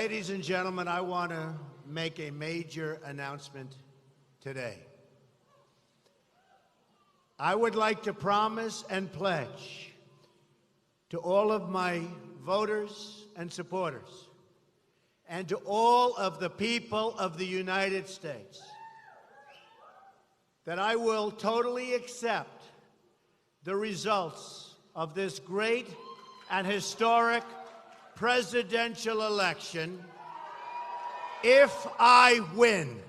Ladies and gentlemen, I want to make a major announcement today. I would like to promise and pledge to all of my voters and supporters and to all of the people of the United States that I will totally accept the results of this great and historic presidential election if I win.